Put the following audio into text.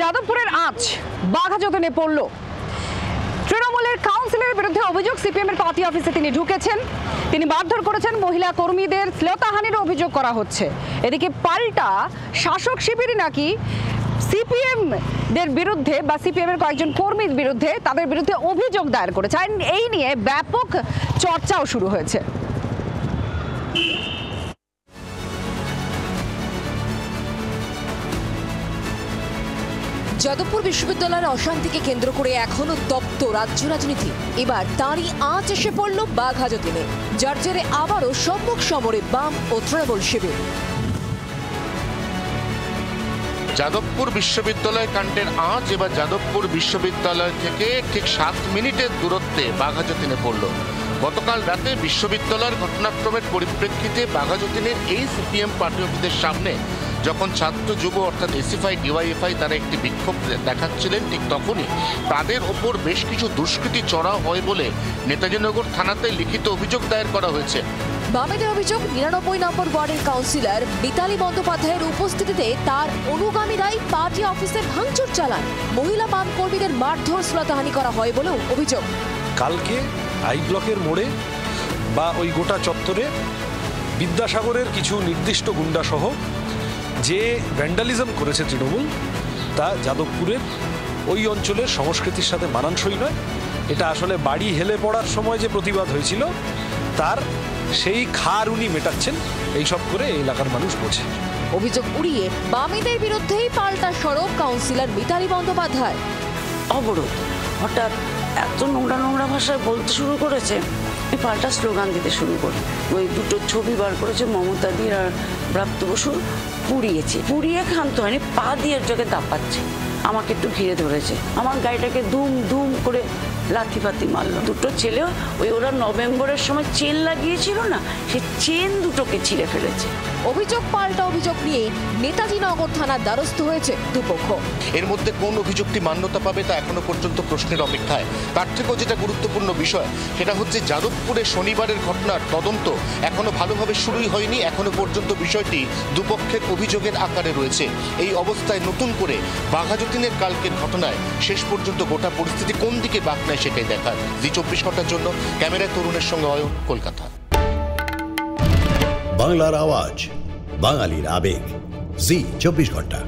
যাদবপুরের আঁচ বাঘাযতীনে পড়ল। তৃণমূলের কাউন্সিলরের বিরুদ্ধে অভিযোগ, সিপিএম এর পার্টি অফিসে তিনি ঢুকেছেন, তিনি মারধর করেছেন, মহিলা কর্মীদের শ্লীলতাহানির অভিযোগ করা হচ্ছে। এদিকে পাল্টা শাসক শিবিরই নাকি সিপিএম দের বিরুদ্ধে বা সিপিএম এর কয়েকজন কর্মীর বিরুদ্ধে তাদের বিরুদ্ধে অভিযোগ দায়ের করেছে। এই নিয়ে ব্যাপক চর্চাও শুরু হয়েছে। যাদবপুর বিশ্ববিদ্যালয়ের অশান্তিকে কেন্দ্র করে এখনো তপ্ত রাজ্য রাজনীতি। এবার তারই আঁচ এসে পড়ল বাঘাযতীনে, যার জেরে আবারও সম্মুখ সমরে বাম ও তৃণমূল শিবির। যাদবপুর বিশ্ববিদ্যালয় কাণ্ডের আঁচ এবার যাদবপুর বিশ্ববিদ্যালয় থেকে ঠিক 7 মিনিটের দূরত্বে বাঘাযতীনে পড়ল। গতকাল রাতে বিশ্ববিদ্যালয়ের ঘটনাক্রমের পরিপ্রেক্ষিতে বাঘাযতীনের এই সিপিএম পার্টি অফিসের সামনে যখন ছাত্র যুব অর্থাৎ এসএফআই ডিওয়াইএফআই তারা একটি বিক্ষোভ দেখাচ্ছিলেন, ঠিক তখনই তাদের ওপর বেশ কিছু দুষ্কৃতী চড়াও হয় বলে নেতাজিনগর থানাতে লিখিত অভিযোগ দায়ের করা হয়েছে। বামেদের অভিযোগ, 99 নম্বর ওয়ার্ডের কাউন্সিলর মিতালি বন্দ্যোপাধ্যায়ের উপস্থিতিতে তার অনুগামীরাই পার্টি অফিসে ভাঙচুর চালান। মহিলা বাম কর্মীদের মারধর শ্লীলতাহানি করা হয় বলেও অভিযোগ। কালকে আই ব্লকের মোড়ে বা ওই গোটা চত্বরে বিদ্যাসাগরের কিছু নির্দিষ্ট গুন্ডাসহ যে ভ্যান্ডালিজম করেছে তৃণমূল, তা যাদবপুরের ওই অঞ্চলের সংস্কৃতির সাথে মানানসই নয়। এটা আসলে বাড়ি হেলে পড়ার সময় যে প্রতিবাদ হয়েছিল তার সেই খার উনি মেটাচ্ছেন, এইসব করে এই এলাকার মানুষ বোঝে। অভিযোগ উড়িয়ে বামেদের বিরুদ্ধেই পাল্টা সরব কাউন্সিলর মিতালি বন্দ্যোপাধ্যায়। অবরোধ হঠাৎ এত নোংরা নোংরা ভাষায় বলতে শুরু করেছে, পাল্টা স্লোগান দিতে শুরু করে ওই দুটো ছবি বার করেছে, মমতা দি আর ব্রাত্য বসু পুড়িয়েছে, পুড়িয়ে ক্ষান্ত হয়নি, পা দিয়ে জগে দাপাচ্ছে, আমাকে একটু ঘিরে ধরেছে, আমার গাড়িটাকে দুম দুম করে লাথি ফাতি মারলো। দুটো ছেলেও ওই ওরা নভেম্বরের সময় চেন লাগিয়েছিল না, সে চেন দুটোকে ছিঁড়ে ফেলেছে। অভিযোগ পাল্টা অভিযোগ নিয়ে নেতাজি নগর থানার দ্বারস্থ হয়েছে দুপক্ষ। এর মধ্যে কোন অভিযোগটি মান্যতা পাবে তা এখনো পর্যন্ত প্রশ্নের অপেক্ষায়। তার থেকেও যেটা গুরুত্বপূর্ণ বিষয় সেটা হচ্ছে যাদবপুরে শনিবারের ঘটনার তদন্ত এখনো ভালোভাবে শুরুই হয়নি। এখনো পর্যন্ত বিষয়টি দুপক্ষের অভিযোগের আকারে রয়েছে। এই অবস্থায় নতুন করে বাঘাযতীনের কালকের ঘটনায় শেষ পর্যন্ত গোটা পরিস্থিতি কোন দিকে বাঁক নেয় সেটাই দেখার। জি 24 ঘন্টার জন্য ক্যামেরায় তরুণের সঙ্গে অয়ন, কলকাতা। বাংলার আওয়াজ, বাঙালির আবেগ, জি 24 ঘন্টা।